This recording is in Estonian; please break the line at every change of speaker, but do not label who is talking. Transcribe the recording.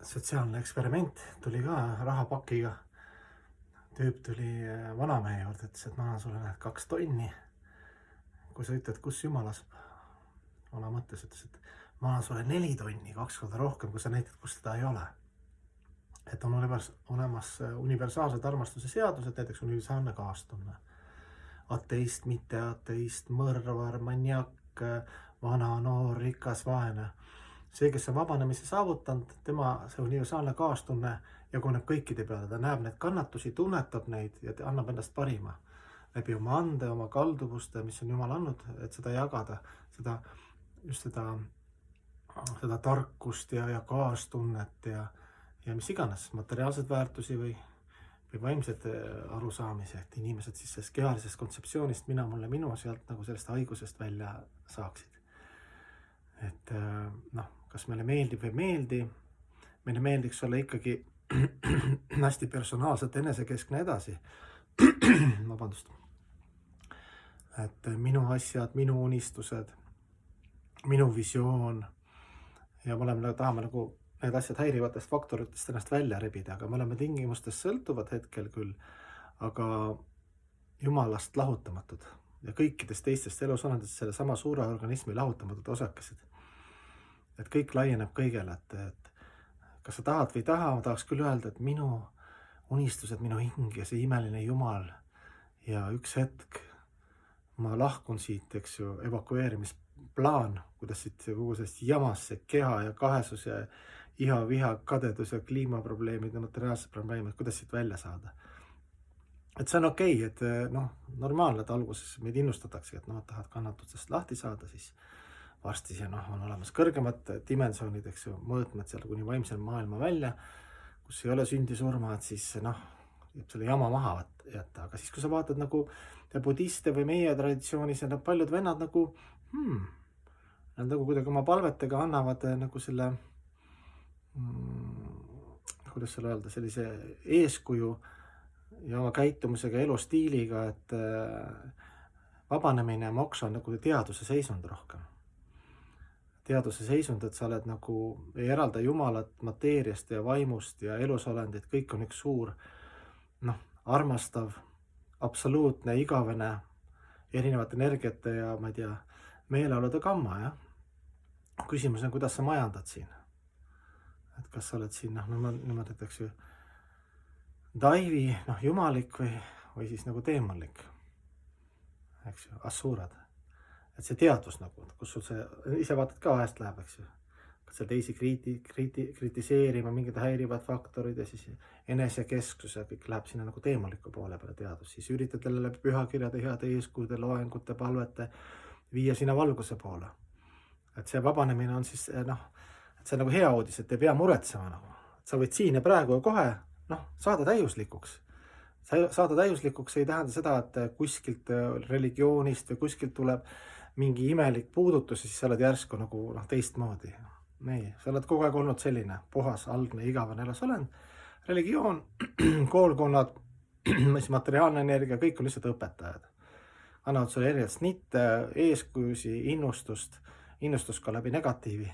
sotsiaalne eksperiment tuli ka rahapakiga. Tüüp tuli vanamehe juurde, ütles, et ma annan sulle 2 tonni. Kui sa ütled, kus jumal asub, vana mõttes ütles, et ma annan sulle 4 tonni, 2 korda rohkem, kui sa näitad, kus teda ei ole. Et on olemas universaalsed armastuse seadused, näiteks universaalne kaastunne. Ateist, mitteateist, mõrvar, maniak, vana, noor, rikas, vaene. See, kes on vabanemise saavutanud, tema see universaalne kaastunne jaguneb kõikide peale. Ta näeb neid kannatusi, tunnetab neid ja annab endast parima. Läbi oma ande, oma kalduvuste, mis on Jumal andnud, et seda jagada, just seda tarkust ja kaastunnet ja mis iganes, materiaalsed väärtusi või vaimsed arusaamisi, et inimesed siis sellest kehalisest kontseptsioonist mina, mulle, minu sealt nagu sellest haigusest välja saaksid. Et kas meile meeldib või ei meeldi, meile meeldiks olla ikkagi hästi personaalselt enesekeskne edasi. Vabandust. Et minu asjad, minu unistused, minu visioon ja me tahame nagu need asjad häirivatest faktoritest ennast välja rebida, aga me oleme tingimustest sõltuvad hetkel küll, aga Jumalast lahutamatud ja kõikidest teistest elusolendist selle sama suure organismi lahutamatud osakesed. Et kõik laieneb kõigele, et kas sa tahad või ei taha, ma tahaks küll öelda, et minu unistused, minu hing ja see imeline Jumal ja üks hetk ma lahkun siit, eks ju, evakueerimisplaan, kuidas siit kogu sellest jamast see keha ja kahesus ja iha, viha, kadedus ja kliimaprobleemid ja materiaalsed probleemid, kuidas siit välja saada. Et see on okei, et normaalne, et alguses meid innustatakse, et tahad kannatusest lahti saada, siis varsti see on olemas kõrgemad dimensioonid, eks ju, mõõtmed seal kuni vaimsel maailma välja, kus ei ole sündi surma, et siis jääb selle jama maha jätta. Aga siis, kui sa vaatad nagu budiste või meie traditsioonis ja need paljud vennad nad nagu kuidagi oma palvetega annavad nagu selle, kuidas selle öelda, sellise eeskuju ja oma käitumisega, elustiiliga, et vabanemine ja moksa on nagu teaduse seisund rohkem. Teaduse seisund, et sa oled nagu, ei eralda Jumalat mateeriast ja vaimust ja elusolendit, kõik on üks suur, armastav, absoluutne, igavene, erinevate energiate ja ma ei tea, meeleolude gamma, jah. Küsimus on, kuidas sa majandad siin. Et kas sa oled siin, niimoodi, et eks ju, daivi, jumalik või siis nagu teemonlik. Eks ju, assurad. Et see teadvus nagu, kus sul see, ise vaatad ka vahest läheb, eks ju. Kas seal teisi kritiseerima, mingid häirivad faktorid ja siis enesekesksus ja kõik läheb sinna nagu teemaliku poole peale teadus. Siis üritad jälle läbi pühakirjade, heade eeskujude, loengute, palvete viia sinna valguse poole. Et see vabanemine on siis, et see on nagu hea uudis, et ei pea muretsema nagu. Et sa võid siin ja praegu ja kohe, saada täiuslikuks. Saada täiuslikuks ei tähenda seda, et kuskilt religioonist või kuskilt tuleb mingi imelik puudutus ja siis sa oled järsku nagu teistmoodi. Ei, sa oled kogu aeg olnud selline puhas, algne, igavene elusolend. Religioon, koolkonnad, materiaalne energia, kõik on lihtsalt õpetajad. Annavad sulle erinevat snitte, eeskujusi, innustust ka läbi negatiivi.